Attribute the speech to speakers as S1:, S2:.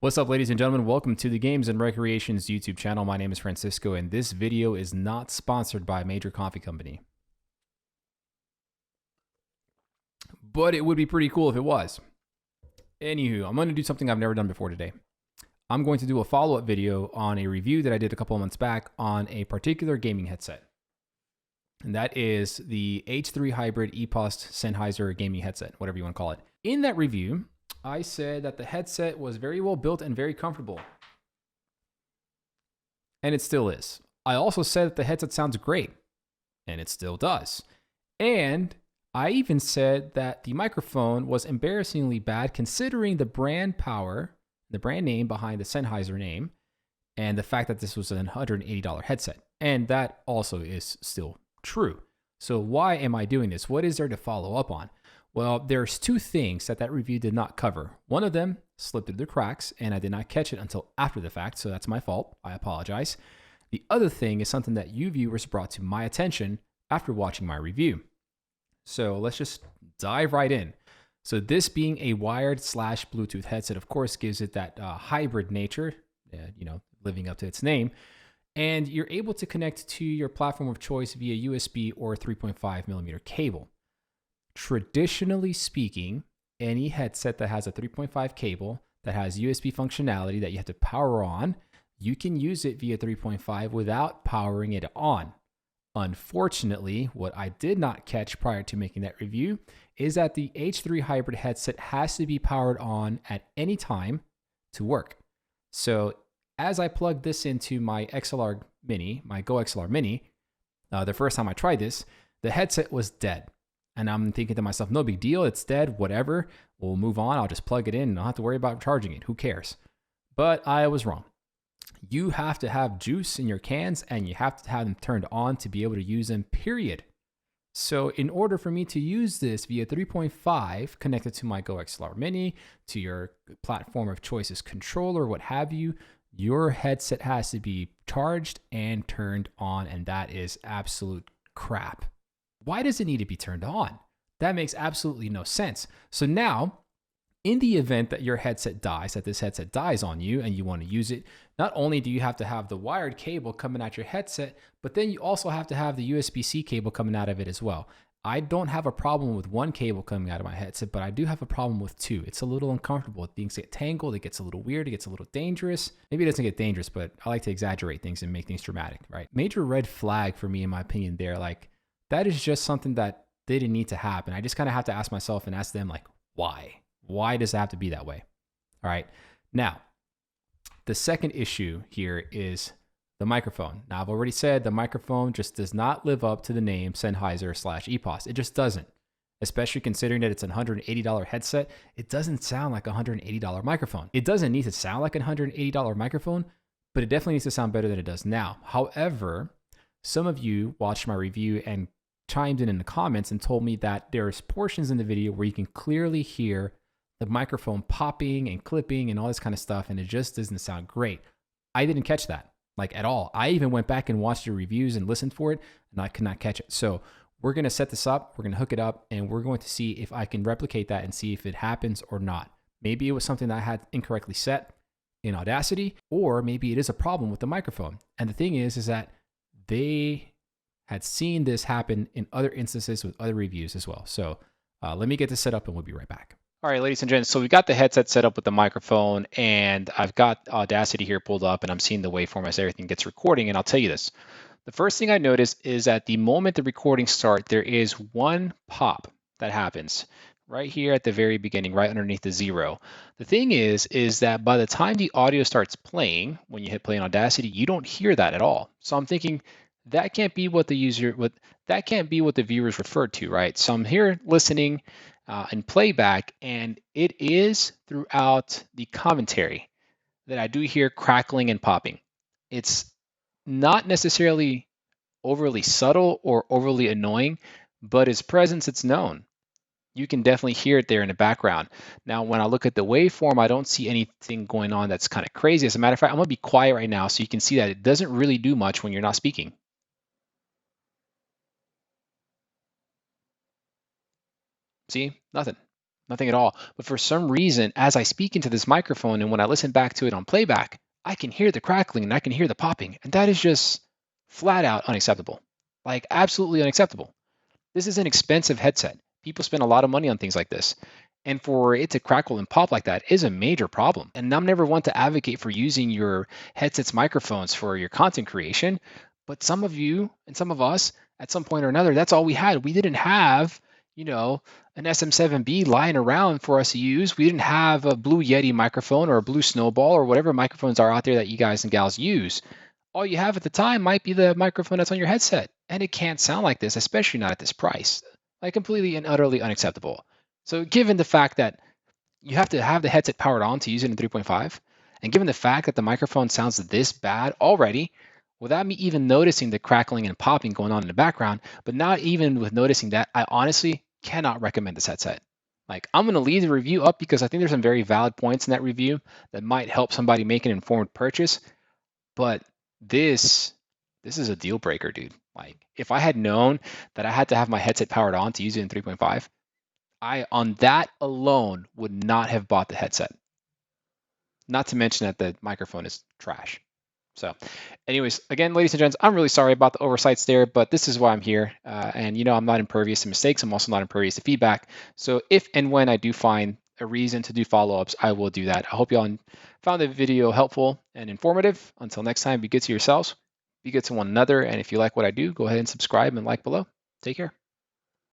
S1: What's up, ladies and gentlemen? Welcome to the Games and Recreations YouTube channel. My name is Francisco, and this video is not sponsored by a major coffee company. But it would be pretty cool if it was. Anywho, I'm going to do something I've never done before today. I'm going to do a follow-up video on a review that I did a couple of months back on a particular gaming headset. And that is the H3 Hybrid EPOS Sennheiser gaming headset, whatever you want to call it. In that review, I said that the headset was very well built and very comfortable. And it still is. I also said that the headset sounds great. And it still does. And I even said that the microphone was embarrassingly bad considering the brand power, the brand name behind the Sennheiser name, and the fact that this was an $180 headset. And that also is still true. So why am I doing this? What is there to follow up on? Well, there's two things that review did not cover. One of them slipped through the cracks, and I did not catch it until after the fact, so that's my fault. I apologize. The other thing is something that you viewers brought to my attention after watching my review. So let's just dive right in. So this being a wired/Bluetooth headset, of course, gives it that hybrid nature, living up to its name. And you're able to connect to your platform of choice via USB or 3.5 millimeter cable. Traditionally speaking, any headset that has a 3.5 cable that has USB functionality that you have to power on, you can use it via 3.5 without powering it on. Unfortunately, what I did not catch prior to making that review is that the H3 hybrid headset has to be powered on at any time to work. So as I plugged this into my XLR Mini, my Go XLR Mini, the first time I tried this, the headset was dead. And I'm thinking to myself, no big deal, it's dead, whatever. We'll move on, I'll just plug it in and I'll have to worry about charging it, who cares? But I was wrong. You have to have juice in your cans and you have to have them turned on to be able to use them, period. So in order for me to use this via 3.5 connected to my Go XLR Mini, to your platform of choice's controller, what have you, your headset has to be charged and turned on, and that is absolute crap. Why does it need to be turned on? That makes absolutely no sense. So now, in the event that your headset dies, that this headset dies on you and you want to use it, not only do you have to have the wired cable coming out your headset, but then you also have to have the USB-C cable coming out of it as well. I don't have a problem with one cable coming out of my headset, but I do have a problem with two. It's a little uncomfortable. Things get tangled. It gets a little weird. It gets a little dangerous. Maybe it doesn't get dangerous, but I like to exaggerate things and make things dramatic, right? Major red flag for me, in my opinion, there. Like, that is just something that didn't need to happen. I just kind of have to ask myself and ask them, like, why? Why does it have to be that way? All right. Now, the second issue here is the microphone. Now, I've already said the microphone just does not live up to the name Sennheiser/EPOS. It just doesn't. Especially considering that it's a $180 headset, it doesn't sound like a $180 microphone. It doesn't need to sound like a $180 microphone, but it definitely needs to sound better than it does now. However, some of you watched my review and chimed in the comments and told me that there's portions in the video where you can clearly hear the microphone popping and clipping and all this kind of stuff, and it just doesn't sound great. I didn't catch that, like, at all. I even went back and watched the reviews and listened for it, and I could not catch it. So we're going to set this up, we're going to hook it up, and we're going to see if I can replicate that and see if it happens or not. Maybe it was something that I had incorrectly set in Audacity, or maybe it is a problem with the microphone. And the thing is that they had seen this happen in other instances with other reviews as well. So let me get this set up and we'll be right back. All right, ladies and gents, so we got the headset set up with the microphone, and I've got Audacity here pulled up, and I'm seeing the waveform as everything gets recording, and I'll tell you this. The first thing I noticed is that the moment the recording starts, there is one pop that happens right here at the very beginning, right underneath the 0. The thing is that by the time the audio starts playing, when you hit play on Audacity, you don't hear that at all. So I'm thinking that can't be what that can't be what the viewers referred to, right? So I'm here listening in playback, and it is throughout the commentary that I do hear crackling and popping. It's not necessarily overly subtle or overly annoying, but its presence, it's known. You can definitely hear it there in the background. Now, when I look at the waveform, I don't see anything going on that's kind of crazy. As a matter of fact, I'm going to be quiet right now so you can see that it doesn't really do much when you're not speaking. See, nothing.
S2: nothing at all. But for some reason, as I speak into this microphone and when I listen back to it on playback, I can hear the crackling and I can hear the popping. And that is just flat out unacceptable. Like, absolutely unacceptable. This is an expensive headset. People spend a lot of money on things like this. And for it to crackle and pop like that is a major problem. And I'm never one to advocate for using your headset's microphones for your content creation. But some of you and some of us, at some point or another, that's all we had. We didn't have, an SM7B lying around for us to use. We didn't have a Blue Yeti microphone or a Blue Snowball or whatever microphones are out there that you guys and gals use. All you have at the time might be the microphone that's on your headset. And it can't sound like this, especially not at this price. Like, completely and utterly unacceptable. So given the fact that you have to have the headset powered on to use it in 3.5, and given the fact that the microphone sounds this bad already, without me even noticing the crackling and popping going on in the background, but not even with noticing that, I honestly cannot recommend this headset. Like, I'm going to leave the review up because I think there's some very valid points in that review that might help somebody make an informed purchase. But this is a deal breaker, dude. Like, if I had known that I had to have my headset powered on to use it in 3.5, I, on that alone, would not have bought the headset. Not to mention that the microphone is trash. So, anyways, again, ladies and gents, I'm really sorry about the oversights there, but this is why I'm here. And I'm not impervious to mistakes. I'm also not impervious to feedback. So if and when I do find a reason to do follow-ups, I will do that. I hope you all found the video helpful and informative. Until next time, be good to yourselves, be good to one another. And if you like what I do, go ahead and subscribe and like below. Take care.